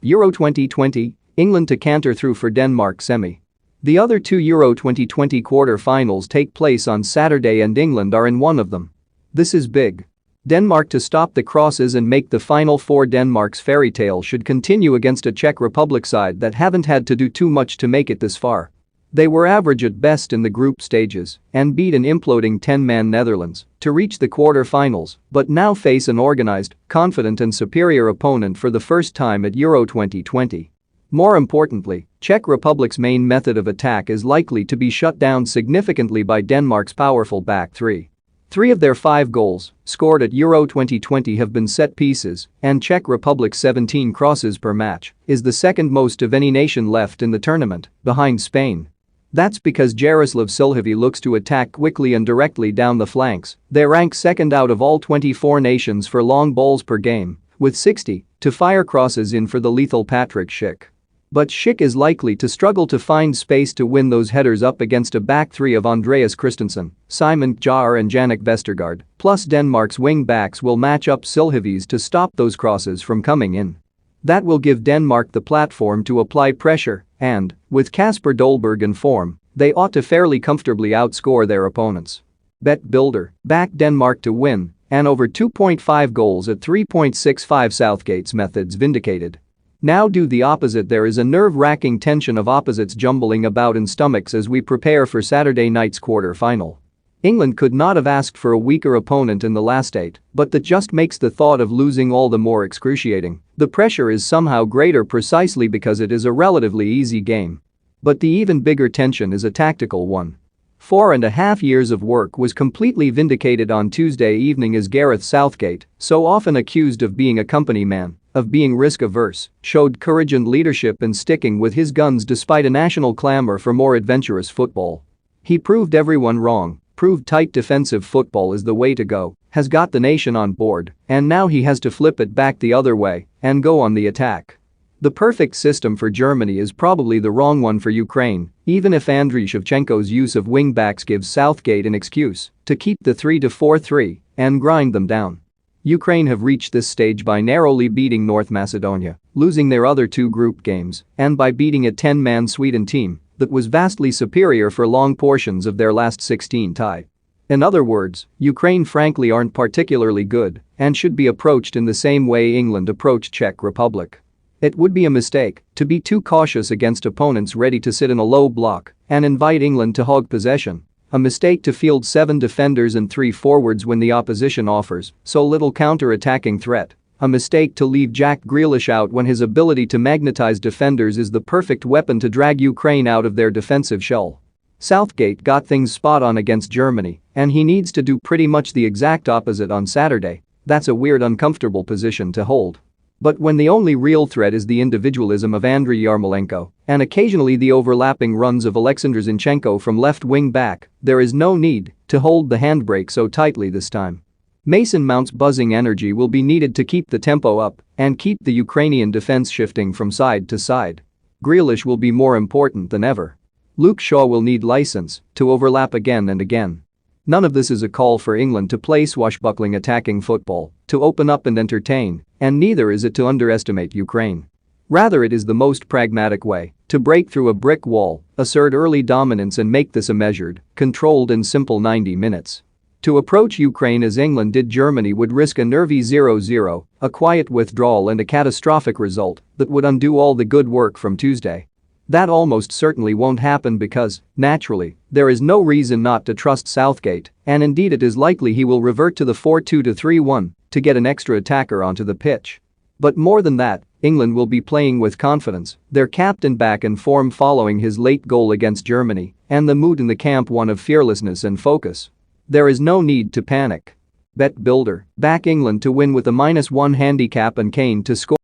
Euro 2020, England to canter through for Denmark semi. The other two Euro 2020 quarter-finals take place on Saturday and England are in one of them. This is big. Denmark to stop the crosses and make the Final Four. Denmark's fairy tale should continue against a Czech Republic side that haven't had to do too much to make it this far. They were average at best in the group stages and beat an imploding 10-man Netherlands to reach the quarter-finals, but now face an organized, confident and superior opponent for the first time at Euro 2020. More importantly, Czech Republic's main method of attack is likely to be shut down significantly by Denmark's powerful back three. 3 of their 5 goals, scored at Euro 2020, have been set pieces, and Czech Republic's 17 crosses per match is the second most of any nation left in the tournament, behind Spain. That's because Jaroslav Silhavy looks to attack quickly and directly down the flanks. They rank second out of all 24 nations for long balls per game, with 60 to fire crosses in for the lethal Patrick Schick. But Schick is likely to struggle to find space to win those headers up against a back three of Andreas Christensen, Simon Kjaer and Jannik Vestergaard, plus Denmark's wing-backs will match up Silhavy's to stop those crosses from coming in. That will give Denmark the platform to apply pressure and, with Kasper Dolberg in form, they ought to fairly comfortably outscore their opponents. Bet Builder, back Denmark to win and over 2.5 goals at 3.65. Southgate's methods vindicated. Now do the opposite. There is a nerve-wracking tension of opposites jumbling about in stomachs as we prepare for Saturday night's quarter-final. England could not have asked for a weaker opponent in the last 8, but that just makes the thought of losing all the more excruciating. The pressure is somehow greater precisely because it is a relatively easy game. But the even bigger tension is a tactical one. 4.5 years of work was completely vindicated on Tuesday evening as Gareth Southgate, so often accused of being a company man, of being risk-averse, showed courage and leadership in sticking with his guns despite a national clamor for more adventurous football. He proved everyone wrong, proved tight defensive football is the way to go, has got the nation on board, and now he has to flip it back the other way and go on the attack. The perfect system for Germany is probably the wrong one for Ukraine, even if Andriy Shevchenko's use of wing-backs gives Southgate an excuse to keep the 3-4-3 and grind them down. Ukraine have reached this stage by narrowly beating North Macedonia, losing their other 2 group games, and by beating a 10-man Sweden team that was vastly superior for long portions of their last 16 tie. In other words, Ukraine frankly aren't particularly good and should be approached in the same way England approached Czech Republic. It would be a mistake to be too cautious against opponents ready to sit in a low block and invite England to hog possession. A mistake to field 7 defenders and 3 forwards when the opposition offers so little counter-attacking threat. A mistake to leave Jack Grealish out when his ability to magnetize defenders is the perfect weapon to drag Ukraine out of their defensive shell. Southgate got things spot on against Germany, and he needs to do pretty much the exact opposite on Saturday. That's a weird, uncomfortable position to hold. But when the only real threat is the individualism of Andriy Yarmolenko and occasionally the overlapping runs of Alexander Zinchenko from left wing back, there is no need to hold the handbrake so tightly this time. Mason Mount's buzzing energy will be needed to keep the tempo up and keep the Ukrainian defense shifting from side to side. Grealish will be more important than ever. Luke Shaw will need license to overlap again and again. None of this is a call for England to play swashbuckling attacking football, to open up and entertain, and neither is it to underestimate Ukraine. Rather, it is the most pragmatic way to break through a brick wall, assert early dominance and make this a measured, controlled and simple 90 minutes. To approach Ukraine as England did Germany would risk a nervy 0-0, a quiet withdrawal and a catastrophic result that would undo all the good work from Tuesday. That almost certainly won't happen because, naturally, there is no reason not to trust Southgate, and indeed it is likely he will revert to the 4-2-3-1 to get an extra attacker onto the pitch. But more than that, England will be playing with confidence, their captain back in form following his late goal against Germany, and the mood in the camp one of fearlessness and focus. There is no need to panic. Bet Builder, back England to win with a -1 handicap and Kane to score.